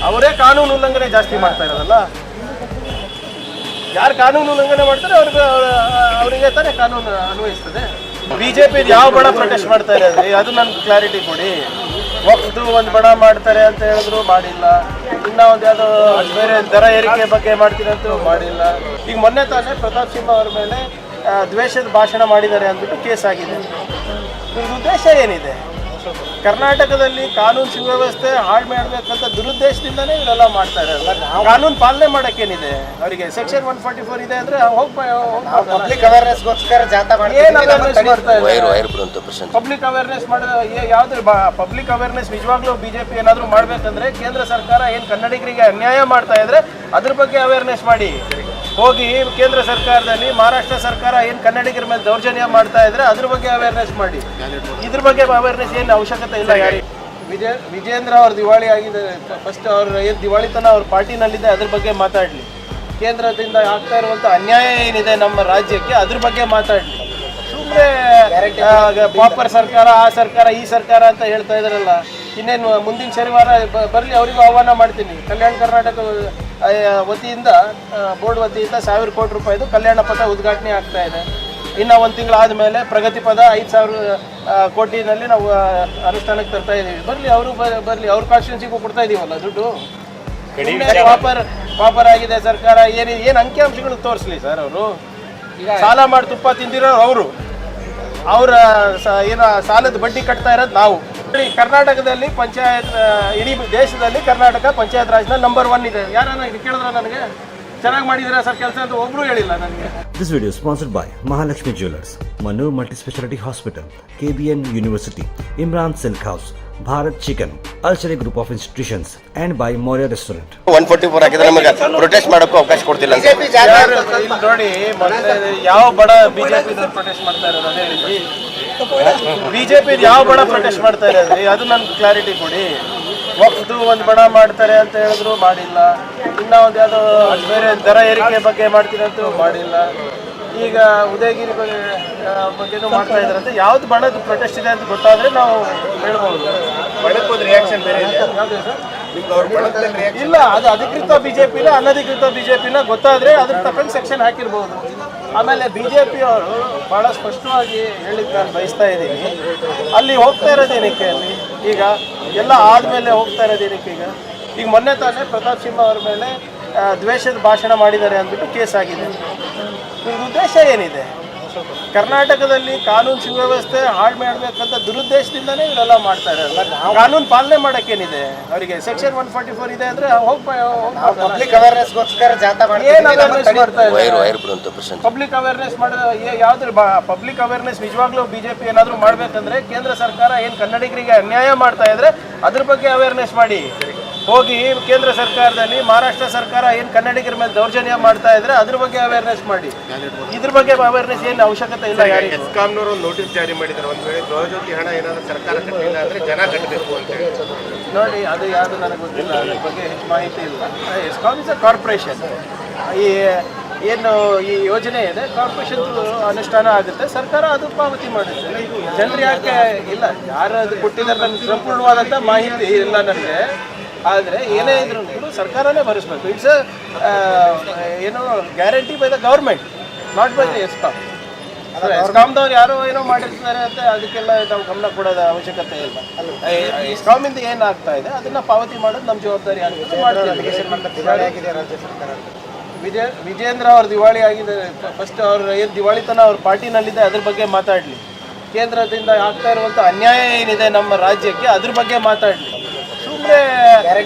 ಅವರೇ ಕಾನೂನು ಉಲ್ಲಂಘನೆ ಜಾಸ್ತಿ ಮಾಡ್ತಾ ಇರೋದಲ್ಲ. ಯಾರು ಕಾನೂನು ಉಲ್ಲಂಘನೆ ಮಾಡ್ತಾರೆ ಅವರಿಗೆ ತಾನೇ ಕಾನೂನು ಅನ್ವಯಿಸ್ತದೆ. ಬಿಜೆಪಿ ಯಾವ ಬಡ ಪ್ರೊಟೆಸ್ಟ್ ಮಾಡ್ತಾ ಇರೋದ್ರಿ, ಅದು ನನ್ಗೆ ಕ್ಲಾರಿಟಿ ಕೊಡಿ. ವಕ್ತು ಒಂದು ಬಡ ಮಾಡ್ತಾರೆ ಅಂತ ಹೇಳಿದ್ರು ಮಾಡಿಲ್ಲ, ಇನ್ನ ಒಂದು ಯಾವುದೋ ಬೇರೆ ದರ ಏರಿಕೆ ಬಗ್ಗೆ ಮಾಡ್ತೀನಿ ಅಂತ ಮಾಡಿಲ್ಲ. ಈಗ ಮೊನ್ನೆ ತಾನೇ ಪ್ರತಾಪ್ ಸಿಂಹ ಅವ್ರ ಮೇಲೆ ದ್ವೇಷದ ಭಾಷಣ ಮಾಡಿದ್ದಾರೆ ಅಂದ್ಬಿಟ್ಟು ಕೇಸ್ ಆಗಿದೆ. ಇದ್ರ ಉದ್ದೇಶ ಏನಿದೆ? ಕರ್ನಾಟಕದಲ್ಲಿ ಕಾನೂನು ಸುವ್ಯವಸ್ಥೆ ಹಾಳು ಮಾಡಬೇಕಂತ ದುರುದ್ದೇಶದಿಂದನೇ ಇವರೆಲ್ಲ ಮಾಡ್ತಾ ಇರೋಲ್ಲ. ಕಾನೂನು ಪಾಲನೆ ಮಾಡೋಕ್ಕೇನಿದೆ ಅವರಿಗೆ? ಸೆಕ್ಷನ್ 144 ಇದೆ ಅಂದ್ರೆ ಪಬ್ಲಿಕ್ ಅವೇರ್ನೆಸ್ಗೋಸ್ಕರ ಜಾಥಾ ಪಬ್ಲಿಕ್ ಅವೇರ್ನೆಸ್ ಯಾವ್ದು ಪಬ್ಲಿಕ್ ಅವೇರ್ನೆಸ್ ನಿಜವಾಗ್ಲೂ ಬಿಜೆಪಿ ಏನಾದ್ರು ಮಾಡ್ಬೇಕಂದ್ರೆ ಕೇಂದ್ರ ಸರ್ಕಾರ ಏನು ಕನ್ನಡಿಗರಿಗೆ ಅನ್ಯಾಯ ಮಾಡ್ತಾ ಇದ್ರೆ ಅದ್ರ ಬಗ್ಗೆ ಅವೇರ್ನೆಸ್ ಮಾಡಿ. ಹೋಗಿ ಕೇಂದ್ರ ಸರ್ಕಾರದಲ್ಲಿ ಮಹಾರಾಷ್ಟ್ರ ಸರ್ಕಾರ ಏನು ಕನ್ನಡಿಗರ ಮೇಲೆ ದೌರ್ಜನ್ಯ ಮಾಡ್ತಾ ಇದ್ರೆ ಅದ್ರ ಬಗ್ಗೆ ಅವೇರ್ನೆಸ್ ಮಾಡಿ. ಇದ್ರ ಬಗ್ಗೆ ಅವೇರ್ನೆಸ್ ಏನು ಅವಶ್ಯಕತೆ ಇಲ್ಲ. ವಿಜೇಂದ್ರ ಅವ್ರ ದಿವಾಳಿ ಆಗಿದೆ, ಫಸ್ಟ್ ಅವ್ರ ಏನು ದಿವಾಳಿತನ ಅವ್ರ ಪಾರ್ಟಿನಲ್ಲಿದೆ ಅದ್ರ ಬಗ್ಗೆ ಮಾತಾಡಲಿ. ಕೇಂದ್ರದಿಂದ ಆಗ್ತಾ ಇರುವಂಥ ಅನ್ಯಾಯ ಏನಿದೆ ನಮ್ಮ ರಾಜ್ಯಕ್ಕೆ ಅದ್ರ ಬಗ್ಗೆ ಮಾತಾಡಲಿ. ಸುಮ್ಮನೆ ಪಾಪರ್ ಸರ್ಕಾರ, ಆ ಸರ್ಕಾರ, ಈ ಸರ್ಕಾರ ಅಂತ ಹೇಳ್ತಾ ಇದಾರಲ್ಲ. ಇನ್ನೇನು ಮುಂದಿನ ಶನಿವಾರ ಬರಲಿ, ಅವರಿಗೂ ಆಹ್ವಾನ ಮಾಡ್ತೀನಿ. ಕಲ್ಯಾಣ ಕರ್ನಾಟಕ ವತಿಯಿಂದ, ಬೋರ್ಡ್ ವತಿಯಿಂದ 1000 ಕೋಟಿ ರೂಪಾಯಿದು ಕಲ್ಯಾಣ ಪಥ ಉದ್ಘಾಟನೆ ಆಗ್ತಾ ಇದೆ. ಇನ್ನು 1 ತಿಂಗಳಾದಮೇಲೆ ಪ್ರಗತಿ ಪದ 5000 ಕೋಟಿನಲ್ಲಿ ನಾವು ಅನುಷ್ಠಾನಕ್ಕೆ ತರ್ತಾ ಇದ್ದೀವಿ. ಬರಲಿ, ಅವರು ಬರಲಿ, ಅವ್ರ ಕಾನ್ಸ್ಟಿಟ್ಯೂನ್ಸಿಗೂ ಕೊಡ್ತಾ ಇದೀವಲ್ಲ ದುಡ್ಡು. ಪಾಪರ್ ಆಗಿದೆ ಸರ್ಕಾರ, ಏನು ಅಂಕಿಅಂಶಗಳು ತೋರಿಸ್ಲಿ ಸರ್. ಅವರು ಸಾಲ ಮಾಡಿ ತುಪ್ಪ ತಿಂದಿರೋರು ಅವರ ಏನೋ ಸಾಲದ ಬಡ್ಡಿ ಕಟ್ತಾ ಇರೋದು ನಾವು. ಕರ್ನಾಟಕದಲ್ಲಿ ಪಂಚಾಯತ್, ಇಡೀ ದೇಶದಲ್ಲಿ ಕರ್ನಾಟಕ ಪಂಚಾಯತ್ ರಾಜ್ನಲ್ಲಿ ನಂಬರ್ 1 ಇದೆ. ಯಾರನ್ನ ಕೇಳಿದ್ರ ನನಗೆ ಚೆನ್ನಾಗಿ ಮಾಡಿದಿರಾ ಸರ್ ಕೆಲಸ ಅಂತ ಒಬ್ರು ಹೇಳಿಲ್ಲ ನನಗೆ. This video is sponsored by Mahalakshmi Jewelers, Manu Multispeciality Hospital, KBN University, Imran Silk House, Bharat Chicken, Al-Sharia Group of Institutions, and by Moria Restaurant. 144 ಹಾಕಿದ್ರೆ ನಮಗೆ ಪ್ರೊಟೆಸ್ಟ್ ಮಾಡೋಕ್ಕೂ ಅವಕಾಶ ಕೊಡ್ತಿಲ್ಲ. ನೋಡಿ, ಯಾವ ಬಡ ಬಿಜೆಪಿ ಪ್ರೊಟೆಸ್ಟ್ ಮಾಡ್ತಾ ಇರೋದು ಅದೇ ರೀತಿ. ಬಿಜೆಪಿ ಯಾವ ಬಡ ಪ್ರೊಟೆಸ್ಟ್ ಮಾಡ್ತಾ ಇರೋದ್ರಿ, ಅದು ನನ್ಗೆ ಕ್ಲಾರಿಟಿ ಕೊಡಿ. ವಕ್ತು ಒಂದು ಬಡ ಮಾಡ್ತಾರೆ ಅಂತ ಹೇಳಿದ್ರು ಮಾಡಿಲ್ಲ, ಇನ್ನ ಒಂದು ಯಾವುದೋ ಬೇರೆ ದರ ಏರಿಕೆ ಬಗ್ಗೆ ಮಾಡ್ತೀನಿ ಅಂತ ಮಾಡಿಲ್ಲ. ಈಗ ಉದಯಗಿರಿ ಬಗ್ಗೆನೂ ಮಾಡ್ತಾ ಇದ್ದಾರಂತೆ. ಯಾವ್ದು ಬಣದ ಪ್ರೊಟೆಸ್ಟ್ ಇದೆ ಅಂತ ಗೊತ್ತಾದ್ರೆ ನಾವು ಹೇಳ್ಬೋದು. ರಿಯಾಕ್ಷನ್ ಬೇರೆ ಇಲ್ಲ, ಅದು ಅಧಿಕೃತ ಬಿಜೆಪಿನ ಅನಧಿಕೃತ ಬಿಜೆಪಿನ ಗೊತ್ತಾದ್ರೆ ಅದ್ರ ತಕ್ಕಂಗೆ ಸೆಕ್ಷನ್ ಹಾಕಿರ್ಬೋದು. ಆಮೇಲೆ ಬಿಜೆಪಿ ಅವರು ಬಹಳ ಸ್ಪಷ್ಟವಾಗಿ ಹೇಳಿದ್ದು ನಾನು ಬಯಸ್ತಾ ಇದ್ದೀನಿ. ಅಲ್ಲಿ ಹೋಗ್ತಾ ಇರೋದೇನಕ್ಕೆ? ಅಲ್ಲಿ ಈಗ ಎಲ್ಲ ಆದಮೇಲೆ ಹೋಗ್ತಾ ಇರೋದೇನಕ್ಕೆ? ಈಗ ಮೊನ್ನೆ ತಾನೇ ಪ್ರತಾಪ್ ಸಿಂಹ ಅವ್ರ ಮೇಲೆ ದ್ವೇಷದ ಭಾಷಣ ಮಾಡಿದ್ದಾರೆ ಅಂದ್ಬಿಟ್ಟು ಕೇಸ್ ಆಗಿದೆ. ಇದ್ರ ಉದ್ದೇಶ ಏನಿದೆ? ಕರ್ನಾಟಕದಲ್ಲಿ ಕಾನೂನು ಸುವ್ಯವಸ್ಥೆ ಹಾಳು ಮಾಡಬೇಕಂತ ದುರುದ್ದೇಶದಿಂದನೇ ಇವರೆಲ್ಲ ಮಾಡ್ತಾ ಇರೋಲ್ಲ. ಕಾನೂನು ಪಾಲನೆ ಮಾಡೋಕ್ಕೇನಿದೆ ಅವರಿಗೆ? ಸೆಕ್ಷನ್ 144 ಇದೆ ಅಂದ್ರೆ ಪಬ್ಲಿಕ್ ಅವೇರ್ನೆಸ್ಗೋಸ್ಕರ ಜಾಥಾ ಪಬ್ಲಿಕ್ ಅವೇರ್ನೆಸ್ ಯಾವ್ದು ಪಬ್ಲಿಕ್ ಅವೇರ್ನೆಸ್ ನಿಜವಾಗ್ಲೂ ಬಿಜೆಪಿ ಏನಾದ್ರು ಮಾಡ್ಬೇಕಂದ್ರೆ ಕೇಂದ್ರ ಸರ್ಕಾರ ಏನು ಕನ್ನಡಿಗರಿಗೆ ಅನ್ಯಾಯ ಮಾಡ್ತಾ ಇದ್ರೆ ಅದ್ರ ಬಗ್ಗೆ ಅವೇರ್ನೆಸ್ ಮಾಡಿ. ಹೋಗಿ ಕೇಂದ್ರ ಸರ್ಕಾರದಲ್ಲಿ ಮಹಾರಾಷ್ಟ್ರ ಸರ್ಕಾರ ಏನು ಕನ್ನಡಿಗರ ಮೇಲೆ ದೌರ್ಜನ್ಯ ಮಾಡ್ತಾ ಇದ್ರೆ ಅದ್ರ ಬಗ್ಗೆ ಅವೇರ್ನೆಸ್ ಮಾಡಿ. ಇದ್ರ ಬಗ್ಗೆ ಅವೇರ್ನೆಸ್ ಏನು ಅವಶ್ಯಕತೆ ಇಲ್ಲ. ಎಸ್ಕಾಂನವರು ಒಂದು ನೋಟಿಸ್ ಜಾರಿ ಮಾಡಿದ್ದಾರೆ, ಒಂದು ವೇಳೆ ಗೃಹಜ್ಯೋತಿ ಹಣ ಏನಾದರೂ ಸರ್ಕಾರ ಕಟ್ಟಿಲ್ಲ ಅಂದ್ರೆ ಜನ ಕಟ್ಟಬೇಕು ಅಂತ ಹೇಳಿ. ನೋಡಿ, ಅದು ಯಾವುದು ನನಗೆ ಗೊತ್ತಿಲ್ಲ, ಅದ್ರ ಬಗ್ಗೆ ಹೆಚ್ಚು ಮಾಹಿತಿ ಇಲ್ಲ. ESCOM is a corporation. ಏನು ಈ ಯೋಜನೆ ಇದೆ, ಕಾರ್ಪೊರೇಷನ್ ಅನುಷ್ಠಾನ ಆಗುತ್ತೆ, ಸರ್ಕಾರ ಅದು ಪಾವತಿ ಮಾಡುತ್ತೆ. ಜನರು ಯಾಕೆ ಇಲ್ಲ, ಯಾರು ಅದು ಕೊಟ್ಟಿದ್ದಾರೆ ನನಗೆ ಸಂಪೂರ್ಣವಾದಂಥ ಮಾಹಿತಿ ಇಲ್ಲ ನನಗೆ. ಆದರೆ ಏನೇ ಇದ್ರೂ ಸರ್ಕಾರನೇ ಭರಿಸ್ಬೇಕು. ಇಟ್ಸ್ ಏನೋ guarantee by the government, not by the ESCOM. ಎಸ್ಕಾಂದವ್ರು ಯಾರೋ ಏನೋ ಮಾಡಿರ್ತಾರೆ ಅಂತ ಅದಕ್ಕೆಲ್ಲ ನಾವು ಗಮನ ಕೊಡೋದ ಅವಶ್ಯಕತೆ ಇಲ್ಲ. ಎಸ್ಕಾಮಿಂದ ಏನಾಗ್ತಾ ಇದೆ ಅದನ್ನು ಪಾವತಿ ಮಾಡೋದು ನಮ್ಮ ಜವಾಬ್ದಾರಿ ಆಗುತ್ತೆ. ವಿಜೇಂದ್ರ ಅವ್ರ ದಿವಾಳಿ ಆಗಿದೆ, ಫಸ್ಟ್ ಅವ್ರ ಏನು ದಿವಾಳಿತನ ಅವ್ರ ಪಾರ್ಟಿನಲ್ಲಿದೆ ಅದ್ರ ಬಗ್ಗೆ ಮಾತಾಡಲಿ. ಕೇಂದ್ರದಿಂದ ಆಗ್ತಾ ಇರುವಂಥ ಅನ್ಯಾಯ ಏನಿದೆ ನಮ್ಮ ರಾಜ್ಯಕ್ಕೆ ಅದ್ರ ಬಗ್ಗೆ ಮಾತಾಡಲಿ. ಸುಮ್ಮನೆ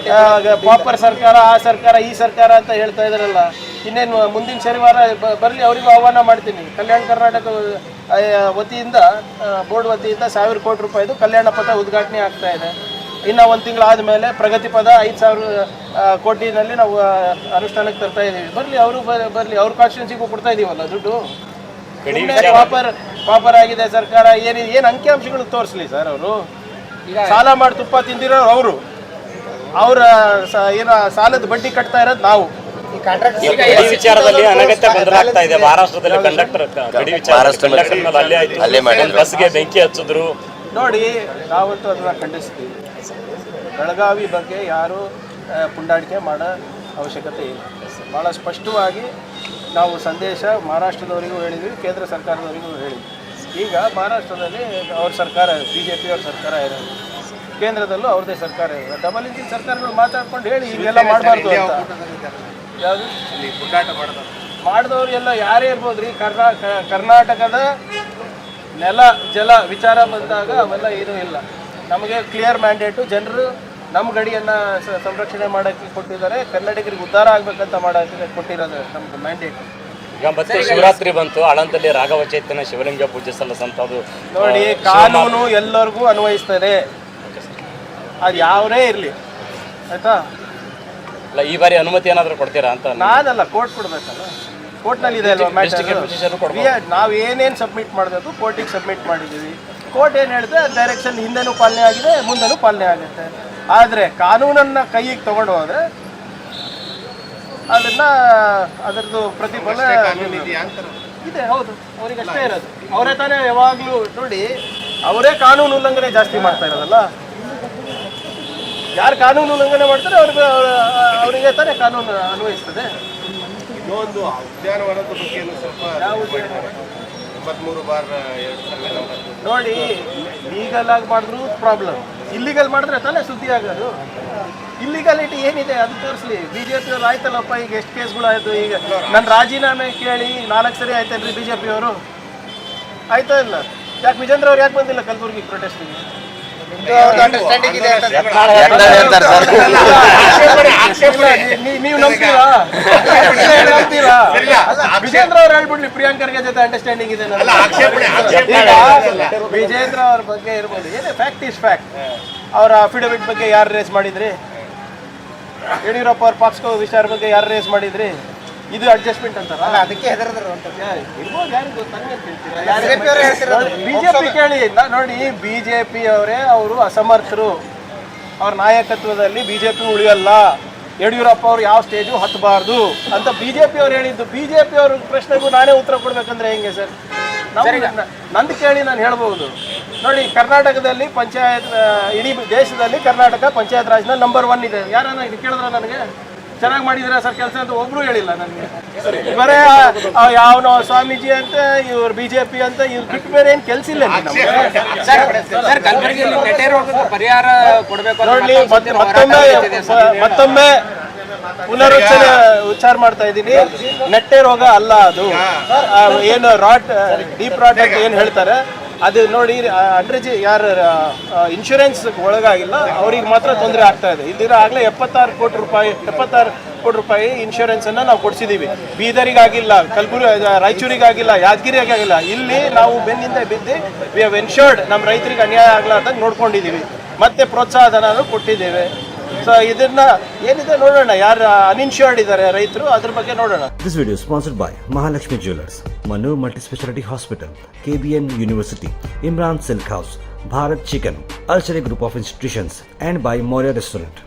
ಪಾಪರ್ ಸರ್ಕಾರ, ಆ ಸರ್ಕಾರ, ಈ ಸರ್ಕಾರ ಅಂತ ಹೇಳ್ತಾ ಇದಾರಲ್ಲ. ಇನ್ನೇನು ಮುಂದಿನ ಶನಿವಾರ ಬರಲಿ, ಅವರಿಗೂ ಆಹ್ವಾನ ಮಾಡ್ತೀನಿ. ಕಲ್ಯಾಣ ಕರ್ನಾಟಕ ವತಿಯಿಂದ, ಬೋರ್ಡ್ ವತಿಯಿಂದ 1000 ಕೋಟಿ ರೂಪಾಯಿದು ಕಲ್ಯಾಣ ಪಥ ಉದ್ಘಾಟನೆ ಆಗ್ತಾ ಇದೆ. ಇನ್ನು 1 ತಿಂಗಳಾದಮೇಲೆ ಪ್ರಗತಿ ಪದ 5000 ಕೋಟಿನಲ್ಲಿ ನಾವು ಅನುಷ್ಠಾನಕ್ಕೆ ತರ್ತಾ ಇದ್ದೀವಿ. ಬರಲಿ, ಅವರು ಬರಲಿ, ಅವ್ರ ಕಾನ್ಸ್ಟಿಟ್ಯೂನ್ಸಿಗೂ ಕೊಡ್ತಾ ಇದೀವಲ್ಲ ದುಡ್ಡು. ಪಾಪರ್ ಆಗಿದೆ ಸರ್ಕಾರ, ಏನು ಅಂಕಿಅಂಶಗಳು ತೋರಿಸ್ಲಿ ಸರ್. ಅವರು ಸಾಲ ಮಾಡಿ ತುಪ್ಪ ತಿಂದಿರೋರು ಅವರ ಏನೋ ಸಾಲದ ಬಡ್ಡಿ ಕಟ್ತಾ ಇರೋದು ನಾವು. ವಿಚಾರದಲ್ಲಿ ಅನಗತ್ಯ ಗೊಂದಲ ಆಗ್ತಾ ಇದೆ. ಮಹಾರಾಷ್ಟ್ರದಲ್ಲಿ ಕಂಡಕ್ಟರ್ ಗಡಿ ವಿಚಾರ ಬಸ್ಗೆ ಬೆಂಕಿ ಹಚ್ಚಿದ್ರು. ನೋಡಿ, ನಾವಂತೂ ಅದನ್ನ ಖಂಡಿಸ್ತೀವಿ. ಬೆಳಗಾವಿ ಬಗ್ಗೆ ಯಾರು ಪುಂಡಾಟಿಕೆ ಮಾಡೋ ಅವಶ್ಯಕತೆ ಇಲ್ಲ. ಭಾಳ ಸ್ಪಷ್ಟವಾಗಿ ನಾವು ಸಂದೇಶ ಮಹಾರಾಷ್ಟ್ರದವರಿಗೂ ಹೇಳಿದ್ವಿ, ಕೇಂದ್ರ ಸರ್ಕಾರದವರಿಗೂ ಹೇಳಿದ್ವಿ. ಈಗ ಮಹಾರಾಷ್ಟ್ರದಲ್ಲಿ ಅವ್ರ ಸರ್ಕಾರ BJP ಅವ್ರ ಸರ್ಕಾರ ಇರೋದು, ಕೇಂದ್ರದಲ್ಲೂ ಅವ್ರದ್ದೇ ಸರ್ಕಾರ ಇದೆ. ಡಬಲ್ ಇಂಜಿನ್ ಸರ್ಕಾರಗಳು ಮಾತಾಡ್ಕೊಂಡು ಹೇಳಿ ಹೀಗೆಲ್ಲ ಮಾಡಬಾರ್ದು ಅಂತ. ಯಾವುದು ಇಲ್ಲಿ ಪುಂಡಾಟ ಮಾಡಿದವ್ರು ಎಲ್ಲ ಯಾರೇ ಇರ್ಬೋದು ರೀ. ಕರ್ನಾಟಕದ ನೆಲ ಜಲ ವಿಚಾರ ಬಂದಾಗ ಅವೆಲ್ಲ ಏನೂ ಇಲ್ಲ. ನಮಗೆ ಕ್ಲಿಯರ್ ಮ್ಯಾಂಡೇಟು, ಜನರು ನಮ್ಮ ಗಡಿಯನ್ನು ಸಂರಕ್ಷಣೆ ಮಾಡೋಕ್ಕೆ ಕೊಟ್ಟಿದ್ದಾರೆ, ಕನ್ನಡಿಗರಿಗೆ ಉದ್ಧಾರ ಆಗಬೇಕಂತ ಮಾಡೋಕ್ಕೆ ಕೊಟ್ಟಿರೋದು ನಮ್ಗೆ ಮ್ಯಾಂಡೇಟ್. ಈಗ ಮತ್ತೆ ಶಿವರಾತ್ರಿ ಬಂತು, ಆಳಂದಲ್ಲಿ ರಾಘವ ಚೈತನ್ಯ ಶಿವಲಿಂಗ ಪೂಜೆ ಸಲ್ಲಿಸಂಥದ್ದು ನೋಡಿ, ಕಾನೂನು ಎಲ್ಲರಿಗೂ ಅನ್ವಯಿಸ್ತದೆ, ಅದು ಯಾವನೇ ಇರಲಿ, ಆಯಿತಾ? ಅಲ್ಲ, ಈ ಬಾರಿ ಅನುಮತಿ ಏನಾದರೂ ಕೊಡ್ತೀರಾ ಅಂತ? ನಾನಲ್ಲ, ಕೋರ್ಟ್ ಕೊಡಬೇಕಲ್ಲ. ಕೋರ್ಟ್ನಲ್ಲಿ ಇದೆ ಅಲ್ವಾ ಮ್ಯಾಟರ್. ನಾವು ಏನೇನು ಸಬ್ಮಿಟ್ ಮಾಡಬೇಕು ಕೋರ್ಟಿಗೆ ಸಬ್ಮಿಟ್ ಮಾಡಿದ್ದೀವಿ. ಕೋರ್ಟ್ ಏನು ಹೇಳಿದ್ರೆ ಡೈರೆಕ್ಷನ್ ಹಿಂದೆನೂ ಪಾಲನೆ ಆಗಿದೆ, ಮುಂದೆನೂ ಪಾಲನೆ ಆಗುತ್ತೆ. ಆದರೆ ಕಾನೂನನ್ನು ಕೈಗೆ ತಗೊಂಡು ಹೋದರೆ ಅದರದ್ದು ಪ್ರತಿಫಲ ಇದೆ. ಹೌದು, ಅವ್ರಿಗೆ ಅಷ್ಟೇ ಇರೋದು. ಅವರೇ ತಾನೇ ಯಾವಾಗಲೂ ನೋಡಿ, ಅವರೇ ಕಾನೂನು ಉಲ್ಲಂಘನೆ ಜಾಸ್ತಿ ಮಾಡ್ತಾ ಇರೋದಲ್ಲ. ಯಾರು ಕಾನೂನು ಉಲ್ಲಂಘನೆ ಮಾಡ್ತಾರೆ ಅವರಿಗೆ ತಾನೇ ಕಾನೂನು ಅನ್ವಯಿಸ್ತದೆ. ಇನ್ನೊಂದು ಉದ್ಯಾನವನದ ಬಗ್ಗೆ ಸ್ವಲ್ಪ 83/2000 ನೋಡಿ, ಲೀಗಲ್ ಆಗಿ ಮಾಡಿದ್ರು ಪ್ರಾಬ್ಲಮ್, ಇಲ್ಲಿಗಲ್ ಮಾಡಿದ್ರೆ ತಾನೇ ಸುದ್ದಿ ಆಗೋದು. ಇಲ್ಲಿಗಾಲಿಟಿ ಏನಿದೆ ಅದು ತೋರಿಸ್ಲಿ. BJP ಅವ್ರು ಆಯ್ತಲ್ಲಪ್ಪ, ಈಗ ಎಷ್ಟು ಕೇಸ್ಗಳು ಆಯಿತು. ಈಗ ನನ್ನ ರಾಜೀನಾಮೆ ಕೇಳಿ 4 ಸರಿ ಆಯ್ತಲ್ರಿ BJP ಅವರು, ಆಯ್ತಾ ಇಲ್ಲ? ಯಾಕೆ ವಿಜೇಂದ್ರ ಅವ್ರು ಯಾಕೆ ಬಂದಿಲ್ಲ ಕಲಬುರ್ಗಿ ಪ್ರೊಟೆಸ್ಟಿಗೆ? ನೀವು ನಂಬ್ತೀರಾ? ವಿಜೇಂದ್ರ ಅವ್ರು ಹೇಳ್ಬಿಡ್ಲಿ ಪ್ರಿಯಾಂಕರ್ಗೆ ಜೊತೆ ಅಂಡರ್ಸ್ಟ್ಯಾಂಡಿಂಗ್ ಇದೆ. ವಿಜೇಂದ್ರ ಅವ್ರ ಬಗ್ಗೆ ಇರ್ಬೋದು, ಏನೇ ಫ್ಯಾಕ್ಟ್ ಇಸ್ ಫ್ಯಾಕ್ಟ್. ಅವರ ಅಫಿಡವಿಟ್ ಬಗ್ಗೆ ಯಾರು ರೇಸ್ ಮಾಡಿದ್ರಿ? ಯಡಿಯೂರಪ್ಪ ಅವ್ರ ಪಾಕ್ಸ್ಕೋ ವಿಚಾರ ಬಗ್ಗೆ ಯಾರು ರೇಸ್ ಮಾಡಿದ್ರಿ? ಇದು ಅಡ್ಜಸ್ಟ್ಮೆಂಟ್ ಅಂತಾರ? ಅದಕ್ಕೆ ಇರ್ಬೋದು, ಯಾರಿಗೂ ಗೊತ್ತಾಗ. BJP ಕೇಳಿ ನೋಡಿ, BJP ಅವರೇ ಅವರು ಅಸಮರ್ಥರು, ಅವ್ರ ನಾಯಕತ್ವದಲ್ಲಿ BJP ಉಳಿಯಲ್ಲ, ಯಡಿಯೂರಪ್ಪ ಅವ್ರು ಯಾವ ಸ್ಟೇಜು ಹತ್ತಬಾರ್ದು ಅಂತ BJP ಅವ್ರು ಹೇಳಿದ್ದು. BJP ಅವ್ರ ಪ್ರಶ್ನೆಗೂ ನಾನೇ ಉತ್ತರ ಕೊಡ್ಬೇಕಂದ್ರೆ ಹೆಂಗೆ ಸರ್? ನಂದು ಕೇಳಿ ನಾನು ಹೇಳ್ಬೋದು. ನೋಡಿ, ಕರ್ನಾಟಕದಲ್ಲಿ ಪಂಚಾಯತ್, ಇಡೀ ದೇಶದಲ್ಲಿ ಕರ್ನಾಟಕ ಪಂಚಾಯತ್ ರಾಜ್ನಲ್ಲಿ ನಂಬರ್ 1 ಇದೆ. ಯಾರನ್ನ ಇದು ಕೇಳಿದ್ರೆ ನನಗೆ ಚೆನ್ನಾಗಿ ಮಾಡಿದ್ರೆ ಸರ್ ಕೆಲಸ ಅಂತ ಒಬ್ರು ಹೇಳಿಲ್ಲ ನನಗೆ. ಬರೇ ಯಾವನೋ ಸ್ವಾಮೀಜಿ ಅಂತ, ಇವ್ರು BJP ಅಂತ, ಇವ್ರು ಬಿಟ್ಟು ಬೇರೆ ಏನು ಕೆಲಸ ಇಲ್ಲ ಪರಿಹಾರ ಕೊಡಬೇಕು. ನೋಡಿ, ಮತ್ತೊಮ್ಮೆ ಉಚ್ಚಾರ ಮಾಡ್ತಾ ಇದ್ದೀನಿ, ನೆಟ್ಟೆ ರೋಗ ಅಲ್ಲ ಅದು. ಏನು ಡೀಪ್ ರಾಟ್ ಅಂತ ಏನು ಹೇಳ್ತಾರೆ ಅದು ನೋಡಿ, ಯಾರು ಇನ್ಶೂರೆನ್ಸ್ ಒಳಗಾಗಿಲ್ಲ ಅವ್ರಿಗೆ ಮಾತ್ರ ತೊಂದರೆ ಆಗ್ತಾ ಇದೆ. ಇಲ್ಲಿರೋ ಆಗಲೇ 76 ಕೋಟಿ ರೂಪಾಯಿ ಇನ್ಶೂರೆನ್ಸನ್ನು ನಾವು ಕೊಡಿಸಿದ್ದೀವಿ. ಬೀದರಿಗಾಗಿಲ್ಲ, ರಾಯಚೂರಿಗಾಗಿಲ್ಲ, ಯಾದಗಿರಿಗಾಗಿಲ್ಲ. ಇಲ್ಲಿ ನಾವು ಬೆನ್ನಿಂದ ಬಿದ್ದು ವಿ ಹ್ಯಾವ್ ಎನ್ಶೂರ್ಡ್ ನಮ್ಮ ರೈತರಿಗೆ ಅನ್ಯಾಯ ಆಗ್ಲಾರ್ದಂಗೆ ನೋಡ್ಕೊಂಡಿದ್ದೀವಿ. ಮತ್ತೆ ಪ್ರೋತ್ಸಾಹ ಧನನೂ ಕೊಟ್ಟಿದ್ದೇವೆ. ಸೊ ಇದನ್ನ ಏನಿದೆ ನೋಡೋಣ, ಯಾರು ಅನ್ಇನ್ಶೂರ್ಡ್ ಇದ್ದಾರೆ ರೈತರು, ಅದ್ರ ಬಗ್ಗೆ ನೋಡೋಣ. This video is sponsored by Mahalakshmi Jewelers, Manu Multispeciality Hospital, KBN University, Imran Silk House, Bharat Chicken, Alchemy Group of Institutions, and by Moria Restaurant.